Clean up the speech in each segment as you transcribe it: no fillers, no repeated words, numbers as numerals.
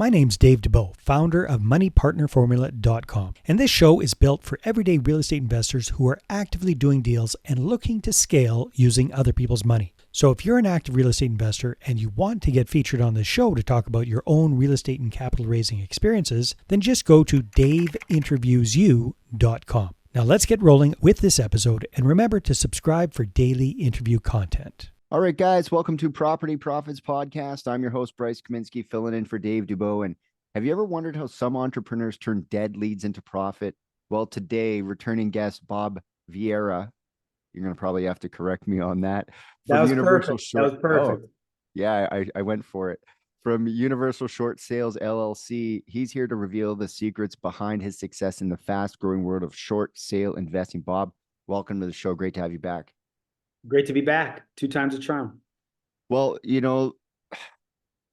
My name's Dave Dubeau, founder of MoneyPartnerFormula.com, and this show is built for everyday real estate investors who are actively doing deals and looking to scale using other people's money. So if you're an active real estate investor and you want to get featured on this show to talk about your own real estate and capital raising experiences, then just go to daveinterviewsyou.com. Now let's get rolling with this episode, and remember to subscribe for daily interview content. All right, guys, welcome to Property Profits Podcast. I'm your host, Bryce Kaminsky, filling in for Dave Dubeau. And have you ever wondered how some entrepreneurs turn dead leads into profit? Well, today, returning guest Bob Vieira, you're going to probably have to correct me on that. That was perfect. That was perfect. Oh, yeah, I went for it. From Universal Short Sales LLC, he's here to reveal the secrets behind his success in the fast-growing world of short sale investing. Bob, welcome to the show. Great to have you back. Great to be back. 2 times a charm. Well, I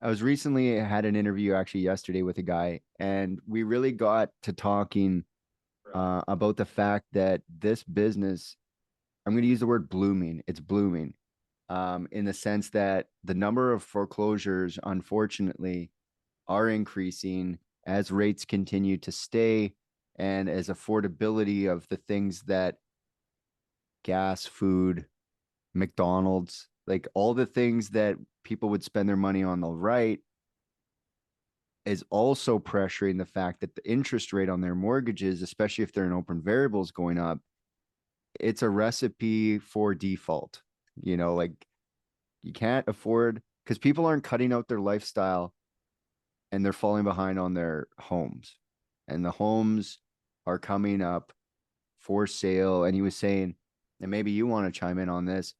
had an interview actually yesterday with a guy, and we really got to talking about the fact that this business, I'm going to use the word blooming. It's blooming in the sense that the number of foreclosures, unfortunately, are increasing as rates continue to stay and as affordability of the things that gas, food, McDonald's, like all the things that people would spend their money on the right, is also pressuring the fact that the interest rate on their mortgages, especially if they're in open variables, going up. It's a recipe for default. Like you can't afford, because people aren't cutting out their lifestyle and they're falling behind on their homes, and the homes are coming up for sale. And he was saying, and maybe you want to chime in on this,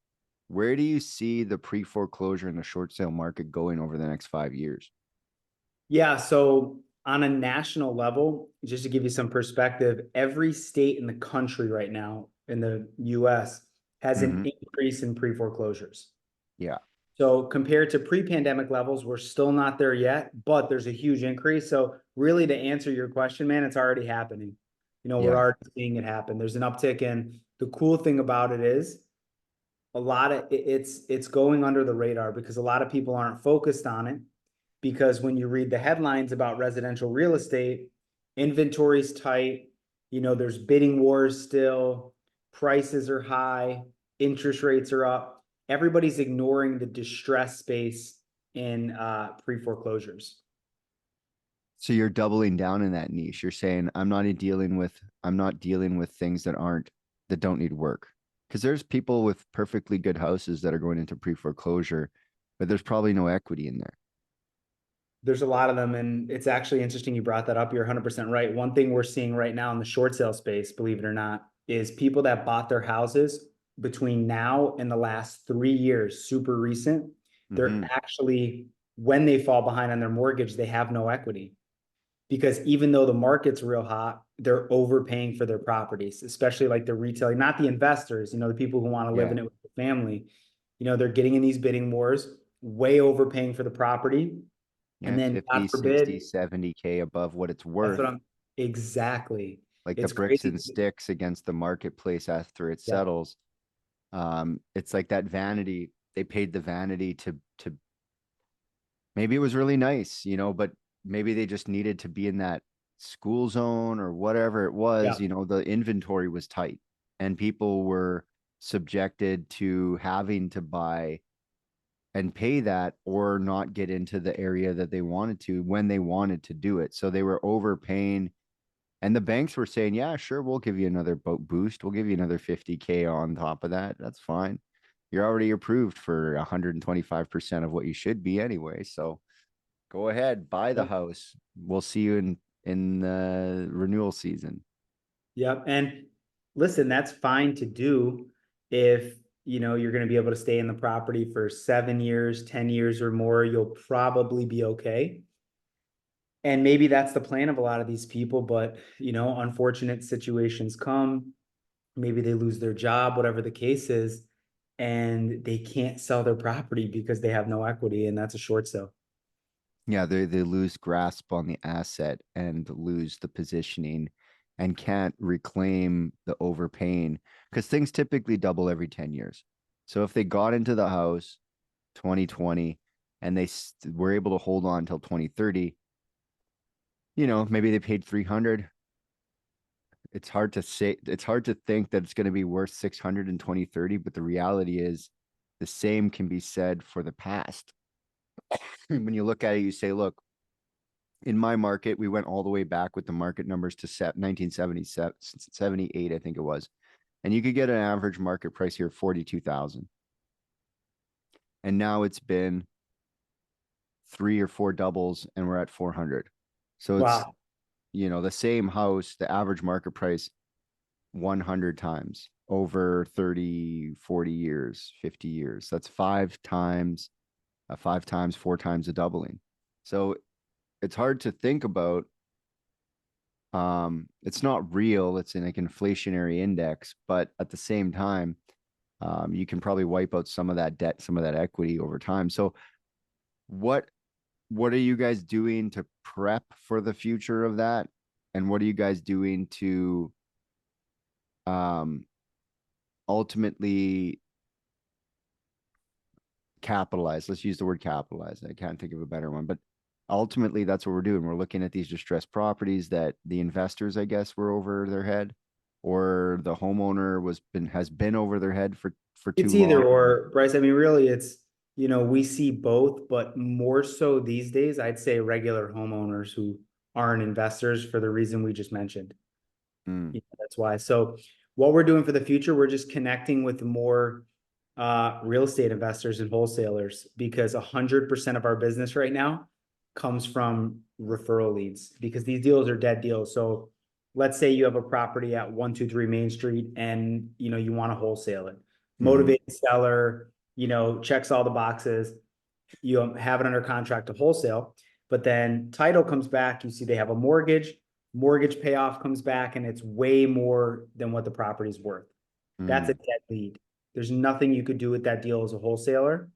where do you see the pre-foreclosure and the short sale market going over the next 5 years? Yeah, so on a national level, just to give you some perspective, every state in the country right now in the US has an increase in pre-foreclosures. Yeah. So compared to pre-pandemic levels, we're still not there yet, but there's a huge increase. So really, to answer your question, man, it's already happening. We're already seeing it happen. There's an uptick, and the cool thing about it is a lot of it's going under the radar because a lot of people aren't focused on it, because when you read the headlines about residential real estate, inventory's tight, there's bidding wars still, prices are high, interest rates are up. Everybody's ignoring the distress space in pre-foreclosures. So you're doubling down in that niche. You're saying I'm not dealing with things that don't need work. Because there's people with perfectly good houses that are going into pre-foreclosure, but there's probably no equity in there. There's a lot of them, and it's actually interesting you brought that up. You're 100% right. One thing we're seeing right now in the short sale space, believe it or not, is people that bought their houses between now and the last 3 years, super recent, they're actually, when they fall behind on their mortgage, they have no equity. Because even though the market's real hot, they're overpaying for their properties, especially like the retail, not the investors, the people who want to live in it with their family. They're getting in these bidding wars, way overpaying for the property. Yeah, And then 50, God forbid, 60, 70K above what it's worth. That's what exactly. Like it's the bricks crazy. and sticks against the marketplace after it settles. It's like that vanity. They paid the vanity to maybe it was really nice, but maybe they just needed to be in that school zone or whatever it was. The inventory was tight and people were subjected to having to buy and pay that or not get into the area that they wanted to when they wanted to do it. So they were overpaying, and the banks were saying, yeah, sure, we'll give you another boost. We'll give you another 50K on top of that. That's fine. You're already approved for 125% of what you should be anyway. So go ahead, buy the house. We'll see you in the renewal season. Yep. And listen, that's fine to do if you're going to be able to stay in the property for 7 years, 10 years or more. You'll probably be okay. And maybe that's the plan of a lot of these people, but unfortunate situations come. Maybe they lose their job, whatever the case is, and they can't sell their property because they have no equity, and that's a short sale. Yeah, they lose grasp on the asset and lose the positioning and can't reclaim the overpaying, because things typically double every 10 years. So if they got into the house 2020 and they were able to hold on until 2030, maybe they paid 300. It's hard to say, it's hard to think that it's going to be worth 600 in 2030, but the reality is the same can be said for the past. When you look at it, you say, look, in my market, we went all the way back with the market numbers to 1977, 78, I think it was. And you could get an average market price here of 42,000. And now it's been 3 or 4 doubles and we're at 400. So it's, Wow. the same house, the average market price 100 times over 30, 40 years, 50 years. That's 5 times, 4 times a doubling. So it's hard to think about. It's not real. It's in like inflationary index, but at the same time, you can probably wipe out some of that debt, some of that equity over time. So what are you guys doing to prep for the future of that? And what are you guys doing to ultimately capitalize? Let's use the word capitalize. I can't think of a better one, but ultimately that's what we're doing. We're looking at these distressed properties that the investors, I guess, were over their head, or the homeowner has been over their head for too It's either long. or, Bryce. I mean, really, it's, we see both, but more so these days, I'd say regular homeowners who aren't investors for the reason we just mentioned. Mm, That's why. So what we're doing for the future, we're just connecting with more real estate investors and wholesalers, because 100% of our business right now comes from referral leads, because these deals are dead deals. So let's say you have a property at 123 Main Street and you want to wholesale it. mhm, Motivated seller, checks all the boxes. You have it under contract to wholesale, but then title comes back. You see they have a mortgage payoff comes back, and it's way more than what the property's worth. That's a mm. dead lead. There's nothing you could do with that deal as a wholesaler.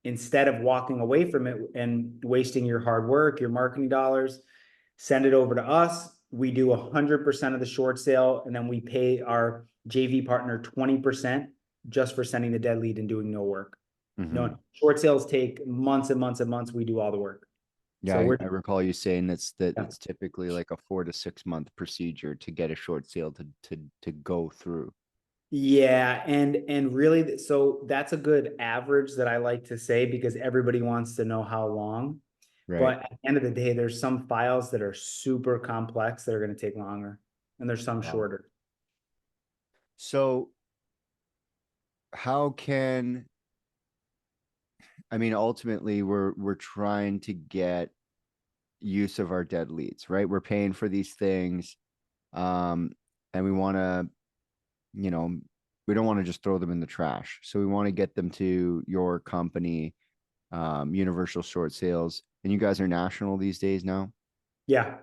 Instead of walking away from it and wasting your hard work, your marketing dollars, send it over to us. We do 100% of the short sale, and then we pay our JV partner 20% just for sending the dead lead and doing no work. Mhm. No, short sales take months and months and months. We do all the work. Yeah, So we're I recall you saying that yeah. it's typically like a 4 to 6 month procedure to get a short sale to go through. Yeah, and really, so that's a good average that I like to say, because everybody wants to know how long. Right. But at the end of the day, there's some files that are super complex that are going to take longer, and there's some Wow. shorter. So how can I mean, ultimately we're trying to get use of our dead leads, right? We're paying for these things. And we want to, you know, we don't want to just throw them in the trash. So we want to get them to your company, Universal Short Sales. And you guys are national these days now. Yeah.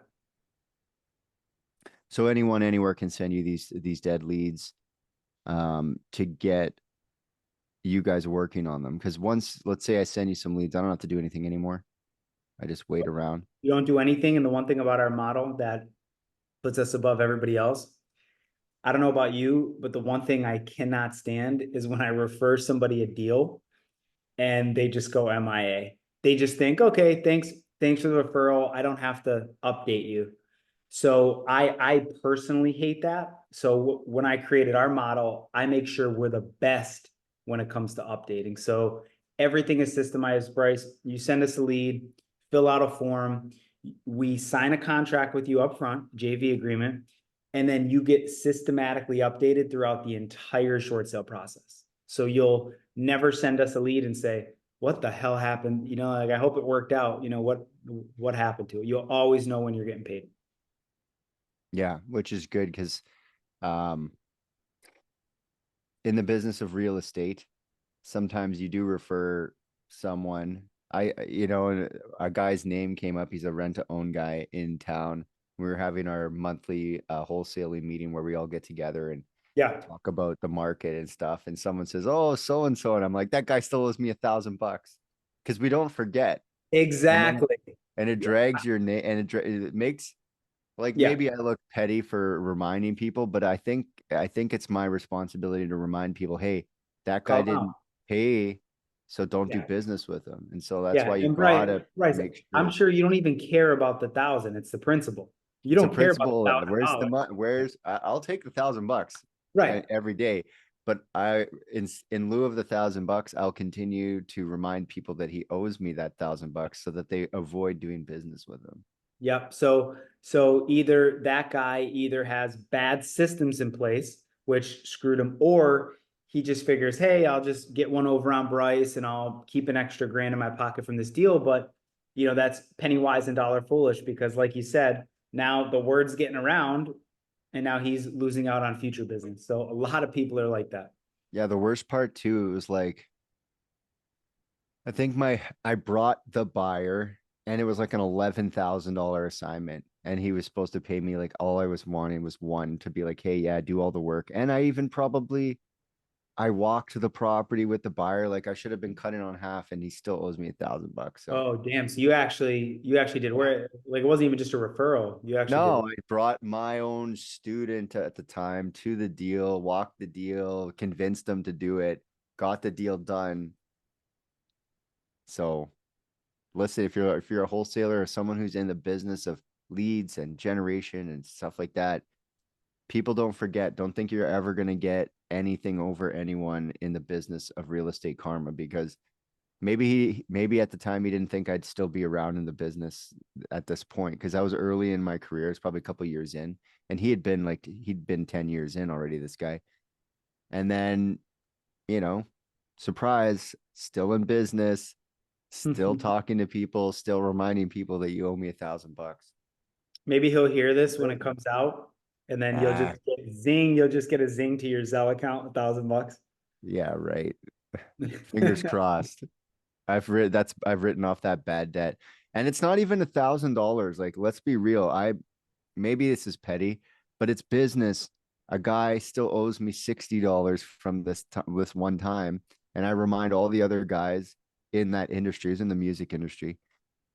So anyone anywhere can send you these dead leads to get you guys working on them. Because once, let's say I send you some leads, I don't have to do anything anymore. I just wait around. You don't do anything. And the one thing about our model that puts us above everybody else, I don't know about you, but the one thing I cannot stand is when I refer somebody a deal and they just go MIA. They just think, okay, thanks for the referral. I don't have to update you. So I personally hate that. So when I created our model, I make sure we're the best when it comes to updating. So everything is systemized, Bryce. You send us a lead, fill out a form, we sign a contract with you up front, JV agreement, and then you get systematically updated throughout the entire short sale process. So you'll never send us a lead and say, what the hell happened? Like, I hope it worked out. What happened to it? You'll always know when you're getting paid. Yeah, which is good because um, in the business of real estate, sometimes you do refer someone. A guy's name came up. He's a rent to own guy in town. We were having our monthly wholesaling meeting where we all get together and Yeah, talk about the market and stuff. And someone says, "Oh, so and so," and I'm like, "That guy still owes me $1,000," because we don't forget. And then exactly. it Yeah. drags your name, and it makes, like, Yeah. maybe I look petty for reminding people, but I think it's my responsibility to remind people, hey, that guy Call them didn't out. pay So don't do Yeah. business with them. And so that's Yeah. why you And Bryce, gotta Bryce, make I'm sure sure you don't even care about the thousand. It's the principle. You it's a don't care about the principle. Where's the $1,000. money? I'll take the $1,000 Right. every day. But in lieu of the $1,000, I'll continue to remind people that he owes me that $1,000 so that they avoid doing business with him. Yep. So either that guy either has bad systems in place, which screwed him, or he just figures, hey, I'll just get one over on Bryce and I'll keep an extra grand in my pocket from this deal. But that's penny wise and dollar foolish, because like you said, now the word's getting around and now he's losing out on future business. So a lot of people are like that. Yeah, the worst part too, it was like I think I brought the buyer and it was like an $11,000 assignment. And he was supposed to pay me like all I was wanting was one to be like, hey, yeah, do all the work. And I walked to the property with the buyer, like I should have been cutting on half, and he still owes me $1,000. So Oh, damn. So you actually did where, like, it wasn't even just a referral. You actually did no, work. I brought my own student at the time to the deal, walked the deal, convinced them to do it, got the deal done. So listen, if you're a wholesaler or someone who's in the business of leads and generation and stuff like that, people don't forget. Don't think you're ever going to get anything over anyone in the business of real estate karma, because maybe at the time he didn't think I'd still be around in the business at this point, because I was early in my career. It's probably a couple years in, and he'd been 10 years in already, this guy. And then, you know, surprise, still in business, still talking to people, still reminding people that you owe me $1,000. Maybe he'll hear this when it comes out, and then you'll just Ah, get zing. You'll just get a zing to your Zelle account, $1,000. yeah, right. Fingers crossed. I've written off that bad debt. And it's not even $1,000. Like, let's be real. Maybe this is petty, but it's business. A guy still owes me $60 from this one time. And I remind all the other guys in that industry, is in the music industry,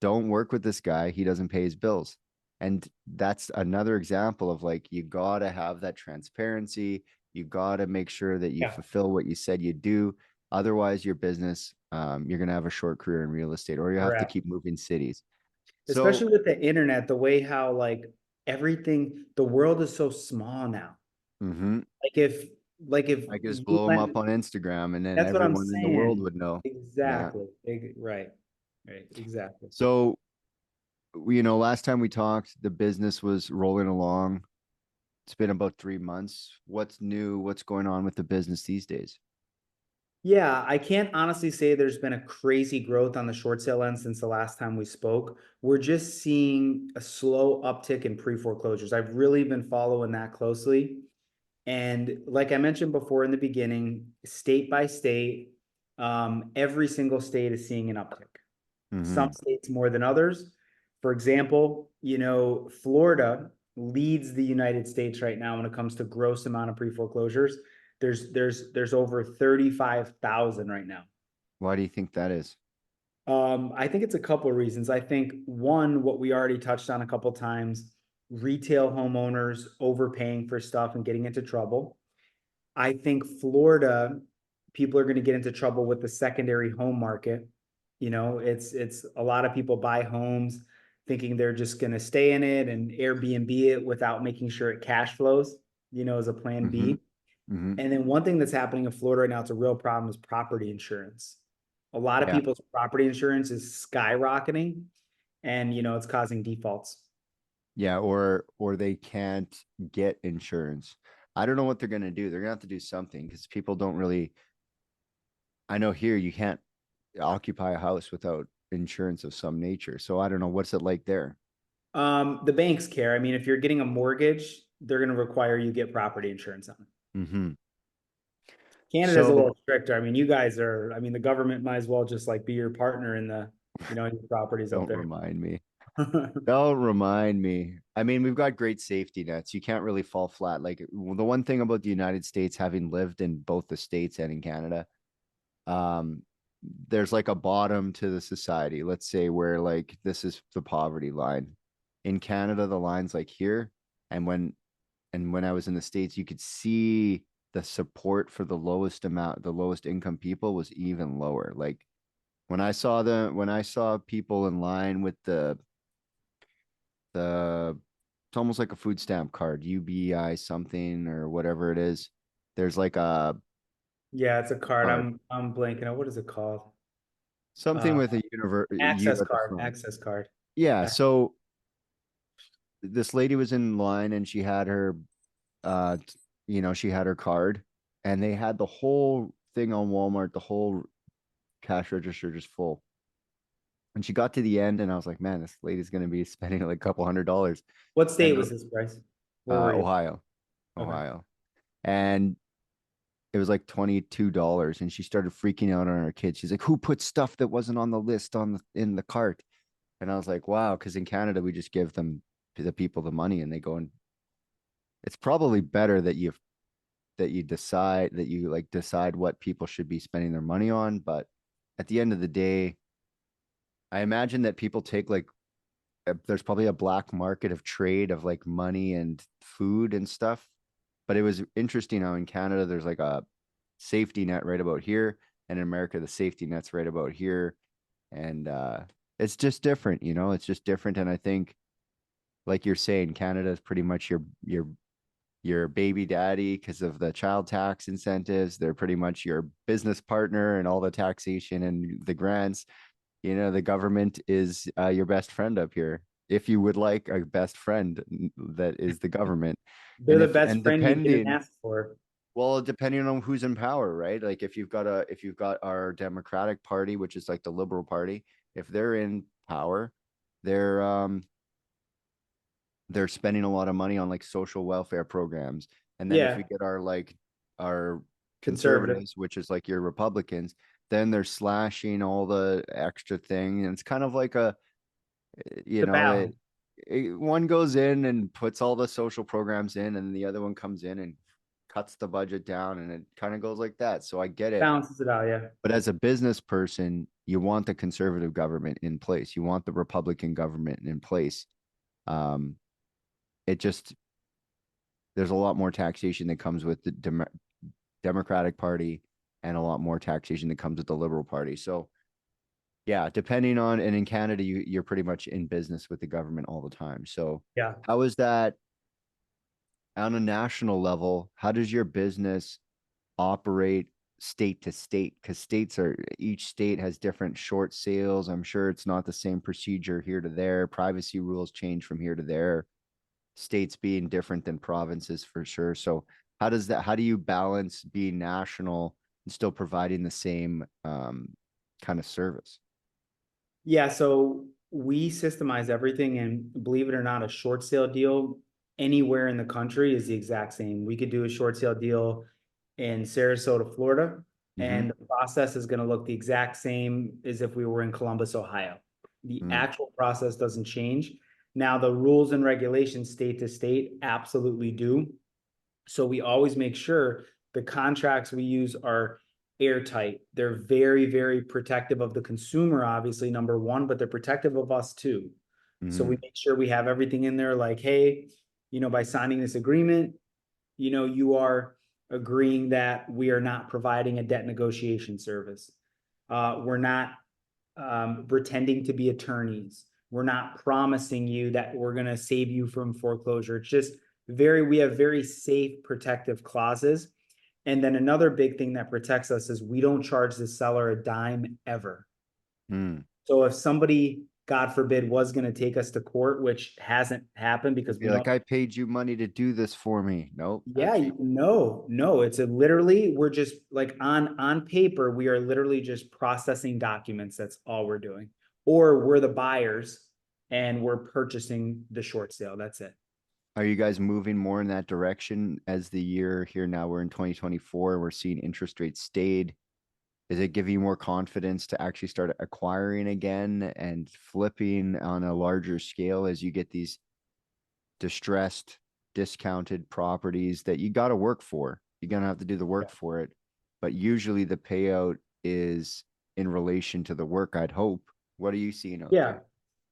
don't work with this guy. He doesn't pay his bills. And that's another example of like, you gotta have that transparency. You gotta make sure that you Yeah, fulfill what you said you do. Otherwise, your business, you're gonna have a short career in real estate, or you have to correct. keep moving cities. So, Especially with the internet, the way how like everything, the world is so small now. mhm, Like if I just you blow them up went, on Instagram, and then that's what I'm everyone in the world saying. would know. Yeah. Exactly. Right. Right. Exactly. So, last time we talked, the business was rolling along. It's been about 3 months. What's new? What's going on with the business these days? Yeah, I can't honestly say there's been a crazy growth on the short sale end since the last time we spoke. We're just seeing a slow uptick in pre-foreclosures. I've really been following that closely. And like I mentioned before in the beginning, state by state, every single state is seeing an uptick. Some Mm-hmm. states more than others. For example, Florida leads the United States right now when it comes to gross amount of pre-foreclosures. There's over 35,000 right now. Why do you think that is? I think it's a couple of reasons. I think one, what we already touched on a couple times, retail homeowners overpaying for stuff and getting into trouble. I think Florida, people are going to get into trouble with the secondary home market. It's a lot of people buy homes thinking they're just going to stay in it and Airbnb it without making sure it cash flows, as a plan Mm-hmm. B. Mm-hmm. And then one thing that's happening in Florida right now, it's a real problem, is property insurance. A lot of Yeah. people's property insurance is skyrocketing, and it's causing defaults. Yeah. Or they can't get insurance. I don't know what they're gonna do. They're gonna have to do something, because people don't really. I know here you can't occupy a house without insurance of some nature. So I don't know, what's it like there. The banks care. I mean, if you're getting a mortgage, they're going to require you get property insurance on it. Mm-hmm. Canada's a So little stricter. I mean, you guys are, I mean, the government might as well just like be your partner in in your properties up don't there. remind me. Don't remind me. I mean, we've got great safety nets. You can't really fall flat. Like, the one thing about the United States, having lived in both the States and in Canada, um, there's like a bottom to the society, let's say, where like this is the poverty line. In Canada, the line's like here. And when I was in the States, you could see the support for the lowest income people was even lower. Like when I saw people in line with the it's almost like a food stamp card, UBI something or whatever it is. There's like a Yeah, it's a card. card, I'm blanking out. What is it called? something Uh, with a U access at the card. front. Access card. Yeah, Ac- so this lady was in line and she had her she had her card, and they had the whole thing on Walmart, the whole cash register just full. And she got to the end and I was like, man, this lady's going to be spending like a couple $100. What state And was this, Bryce? Where were you? Ohio. Okay. Ohio. And it was like $22, and she started freaking out on her kids. She's like, who put stuff that wasn't on the list in the cart? And I was like, wow, because in Canada we just give them to the people the money and they go, and it's probably better that you decide what people should be spending their money on. But at the end of the day, I imagine that people take like there's probably a black market of trade of like money and food and stuff. But it was interesting how in Canada there's like a safety net right about here, and in America the safety net's right about here. And it's just different, it's just different. And I think, like you're saying, Canada is pretty much your baby daddy because of the child tax incentives. They're pretty much your business partner and all the taxation and the grants. The government is your best friend up here. If you would like a best friend, that is the government. They're And the if best and friend you didn't depending, ask for. well, depending on who's in power, right? Like if you've got our Democratic Party, which is like the Liberal Party, if they're in power, they're um they're spending a lot of money on like social welfare programs. And then if we Yeah, get our conservative. conservatives, which is like your Republicans, then they're slashing all the extra thing. And it's kind of like The balance. one goes in and puts all the social programs in, and the other one comes in and cuts the budget down, and it kind of goes like that. So I get it. Balances it out, yeah. But as a business person, you want the conservative government in place. You want the Republican government in place. Um, it just there's a lot more taxation that comes with the Democratic Party, and a lot more taxation that comes with the Liberal Party. So yeah, depending on, and in Canada, you're pretty much in business with the government all the time. So Yeah. how is that on a national level? How does your business operate state to state? Because each state has different short sales. I'm sure it's not the same procedure here to there. Privacy rules change from here to there. States being different than provinces for sure. So how do you balance being national and still providing the same kind of service? Yeah, so we systemize everything, and believe it or not, a short sale deal anywhere in the country is the exact same. We could do a short sale deal in Sarasota, Florida, Mm-hmm. and the process is going to look the exact same as if we were in Columbus, Ohio. The Mm, actual process doesn't change. Now, the rules and regulations state to state absolutely do. So we always make sure the contracts we use are airtight. They're very, very protective of the consumer, obviously, number one, but they're protective of us too. So we mm, make sure we have everything in there like, hey, by signing this agreement, you are agreeing that we are not providing a debt negotiation service. We're not pretending to be attorneys. We're not promising you that we're going to save you from foreclosure. It's just we have very safe, protective clauses. And then another big thing that protects us is we don't charge the seller a dime ever. mm. So if somebody, God forbid, was going to take us to court, which hasn't happened It'd because be we like, don't. I paid you money to do this for me. Nope, Yeah, actually. no, it's literally, we're just like on paper, we are literally just processing documents. That's all we're doing. Or we're the buyers and we're purchasing the short sale. That's it. Are you guys moving more in that direction as the year here now? We're in 2024. We're seeing interest rates stayed. Is it giving you more confidence to actually start acquiring again and flipping on a larger scale as you get these distressed, discounted properties that you got to work for? You're going to have to do the work for it. But usually the payout is in relation to the work, I'd hope. What are you seeing out Yeah. there?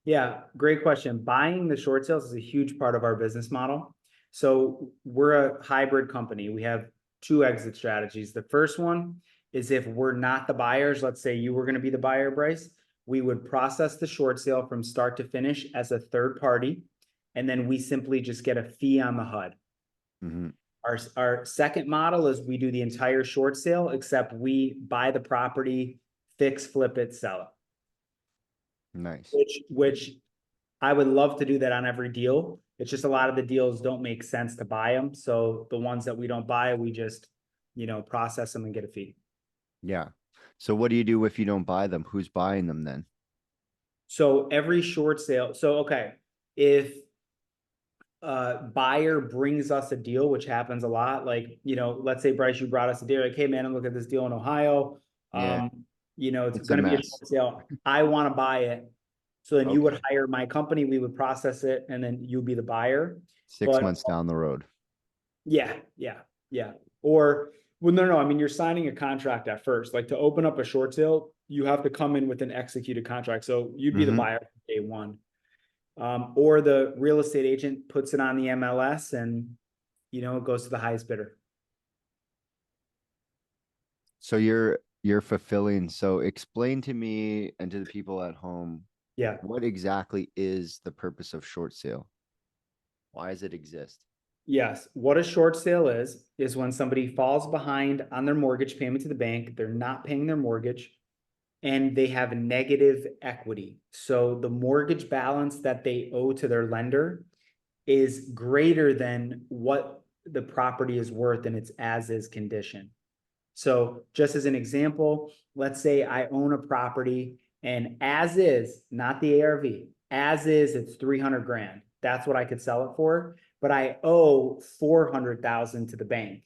Yeah, great question. Buying the short sales is a huge part of our business model. So we're a hybrid company. We have two exit strategies. The first one is if we're not the buyers, let's say you were going to be the buyer, Bryce, we would process the short sale from start to finish as a third party, and then we simply just get a fee on the HUD. Mm-hmm. Our second model is we do the entire short sale, except we buy the property, fix, flip it, sell it. Nice. Which I would love to do that on every deal. It's just a lot of the deals don't make sense to buy them. So the ones that we don't buy, we just, process them and get a fee. Yeah. So what do you do if you don't buy them? Who's buying them then? So every short sale. So, okay, if a buyer brings us a deal, which happens a lot, like, let's say, Bryce, you brought us a deal, like, hey man, I'm looking at this deal in Ohio. Yeah. It's It's a going to be a mess. short sale. I want to buy it. So then you would Okay. hire my company, we would process it, and then you'd be the buyer. 6 But months down the road. yeah. Or, well, no, I mean, you're signing a contract at first. Like, to open up a short sale, you have to come in with an executed contract. So you'd be the Mm-hmm. buyer from day one. Or the real estate agent puts it on the MLS and, it goes to the highest bidder. So you're fulfilling. So explain to me and to the people at home, Yeah. what exactly is the purpose of short sale? Why does it exist? Yes. What a short sale is when somebody falls behind on their mortgage payment to the bank, they're not paying their mortgage, and they have negative equity. So the mortgage balance that they owe to their lender is greater than what the property is worth in its as-is condition. So just as an example, let's say I own a property and as is, not the ARV, as is, it's 300 grand. That's what I could sell it for, but I owe 400,000 to the bank.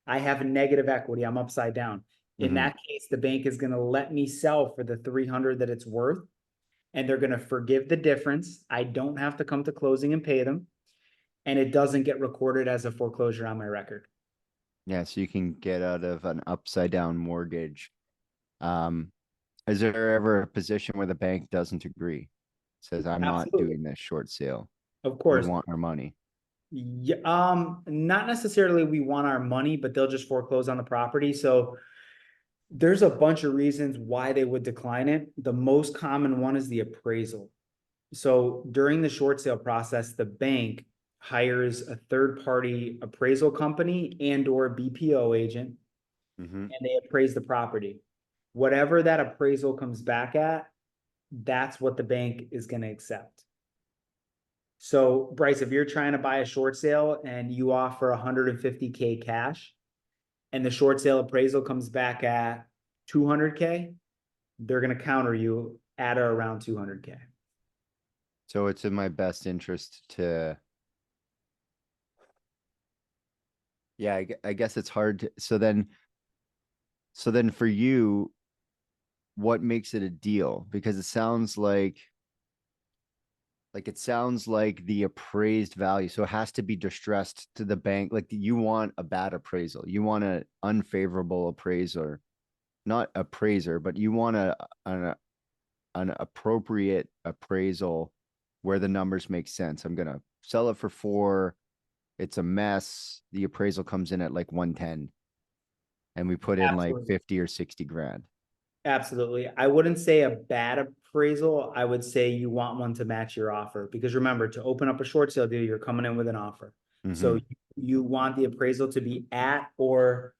I have negative equity. I'm upside down. In that case, the bank is going to let me sell for the 300 that it's worth, and they're going to forgive the difference. I don't have to come to closing and pay them, and it doesn't get recorded as a foreclosure on my record. Yeah, so you can get out of an upside down mortgage. Is there ever a position where the bank doesn't agree? Says, I'm not Absolutely. doing this short sale. Of We course. want our money. Yeah, not necessarily we want our money, but they'll just foreclose on the property. So there's a bunch of reasons why they would decline it. The most common one is the appraisal. So during the short sale process, the bank hires a third-party appraisal company and or BPO agent, Mm-hmm. and they appraise the property. Whatever that appraisal comes back at, that's what the bank is going to accept. So, Bryce, if you're trying to buy a short sale and you offer 150K cash and the short sale appraisal comes back at 200K, they're going to counter you at or around 200K. So it's in my best interest to, yeah, I guess it's hard to, so then for you, what makes it a deal? Because it sounds like the appraised value. So it has to be distressed to the bank. Like, you want a bad appraisal. You want an unfavorable appraiser, not appraiser, but you want an appropriate appraisal where the numbers make sense. I'm going to sell it for 4. It's a mess. The appraisal comes in at like 110 and we put in like Absolutely. 50 or 60 grand. Absolutely. I wouldn't say a bad appraisal. I would say you want one to match your offer, because remember, to open up a short sale deal, you're coming in with an offer. So you want the appraisal to be at or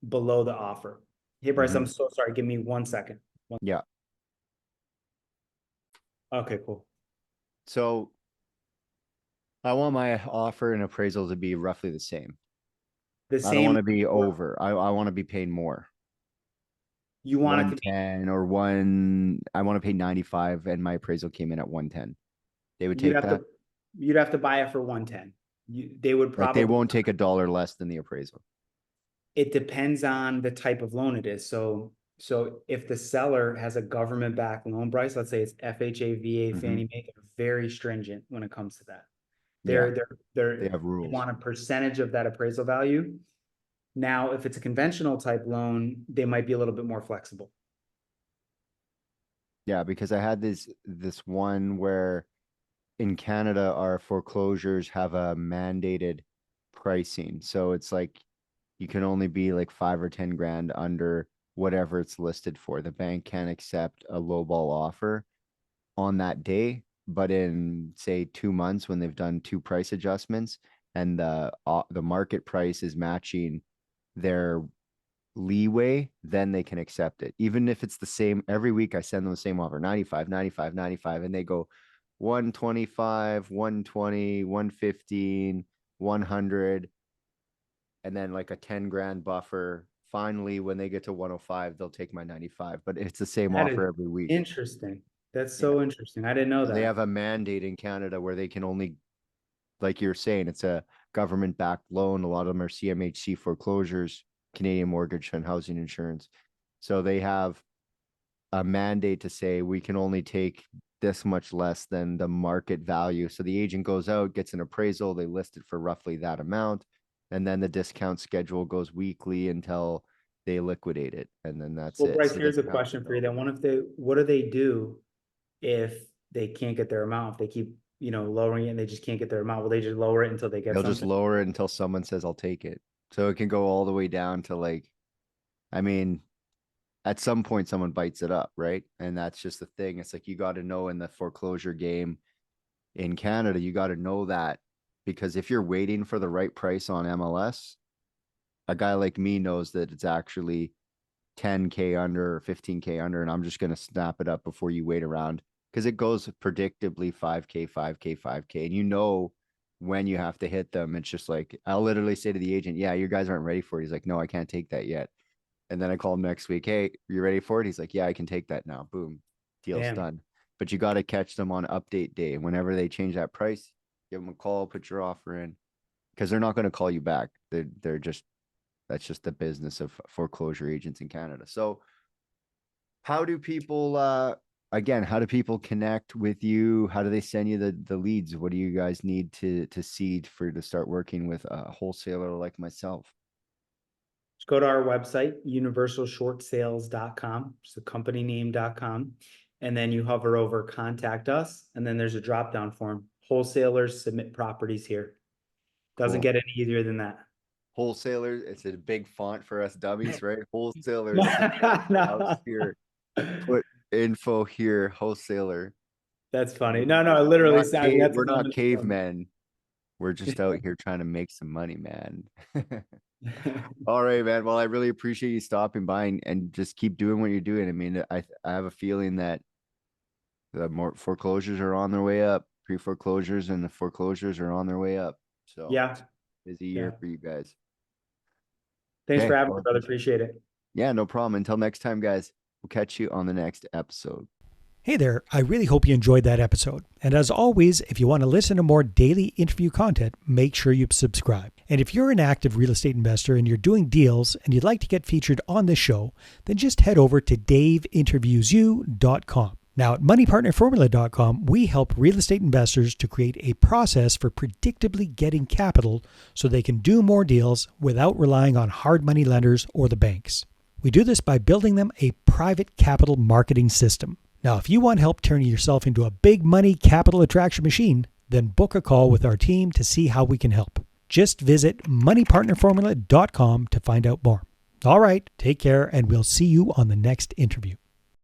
below the offer. Hey, Bryce, I'm so sorry. Give me 1 second. Yeah. Okay, cool. So I want my offer and appraisal to be roughly the same. The I don't want same. to be over. I want to be paying more. You want it to be, 110 or 1, I want to pay 95 and my appraisal came in at 110. They would take that? you'd have to buy it for 110. They would Like, they probably, won't take $1 less than the appraisal. it depends on the type of loan it is. So if the seller has a government-backed loan, Bryce, let's say it's FHA, VA, Fannie Mae, they're very stringent when it comes to that. Yeah, They're they have they rules. want a percentage of that appraisal value. Now, if it's a conventional type loan, they might be a little bit more flexible. Yeah, because I had this one where in Canada, our foreclosures have a mandated pricing. So it's like you can only be like 5 or 10 grand under whatever it's listed for. The bank can't accept a lowball offer on that day, but in say 2 months when they've done 2 price adjustments and the market price is matching their leeway, then they can accept it. Even if it's the same every week, I send them the same offer, 95, 95, 95, and they go 125, 120, 115, 100, and then like a 10 grand buffer. Finally, when they get to 105, they'll take my 95, but it's the same That offer is every week. interesting. That's so interesting. I didn't know that. They have a mandate in Canada where they can only, like you're saying, it's a government-backed loan. A lot of them are CMHC foreclosures, Canadian Mortgage and Housing Insurance. So they have a mandate to say we can only take this much less than the market value. So the agent goes out, gets an appraisal, they list it for roughly that amount, and then the discount schedule goes weekly until they liquidate it, and then that's Well, it. Bryce, So here's they a have question to for you. go. Then what do they do if they can't get their amount? If they keep, lowering it and they just can't get their amount, will they just lower it until they get They'll just something? lower it until someone says I'll take it. So it can go all the way down to like, I mean, at some point someone bites it up, right? And that's just the thing. It's like you got to know in the foreclosure game in Canada, you got to know that, because if you're waiting for the right price on MLS, a guy like me knows that it's actually 10K under or 15K under, and I'm just going to snap it up before you wait around, because it goes predictably 5K, 5K, 5K. And you know when you have to hit them. It's just like, I'll literally say to the agent, yeah, you guys aren't ready for it. He's like, no, I can't take that yet. And then I call him next week, hey, you ready for it? He's like, yeah, I can take that now. Boom, deal's Damn. done. But you got to catch them on update day. Whenever they change that price, give them a call, put your offer in, because they're not going to call you back. They're just, that's just the business of foreclosure agents in Canada. So how do people, again, how do people connect with you? How do they send you the leads? What do you guys need to seed to start working with a wholesaler like myself? Just go to our website, universalshortsales.com. It's the company name.com. And then you hover over contact us. And then there's a drop down form. Wholesalers submit properties here. Doesn't Cool. get any easier than that. Wholesalers, it's a big font for us dummies, right? Wholesalers, No. house here, put info here, wholesaler. That's funny. No, it literally sounds. We're not cavemen. We're just out here trying to make some money, man. All right, man. Well, I really appreciate you stopping by and just keep doing what you're doing. I mean, I have a feeling that the more foreclosures are on their way up, pre-foreclosures and the foreclosures are on their way up. So Yeah. busy year for you guys. Thanks Okay, for having me, brother. Appreciate it. Yeah, no problem. Until next time, guys. We'll catch you on the next episode. Hey there, I really hope you enjoyed that episode. And as always, if you want to listen to more daily interview content, make sure you subscribe. And if you're an active real estate investor and you're doing deals and you'd like to get featured on this show, then just head over to daveinterviewyou.com. Now at moneypartnerformula.com, we help real estate investors to create a process for predictably getting capital so they can do more deals without relying on hard money lenders or the banks. We do this by building them a private capital marketing system. Now, if you want help turning yourself into a big money capital attraction machine, then book a call with our team to see how we can help. Just visit moneypartnerformula.com to find out more. All right, take care, and we'll see you on the next interview.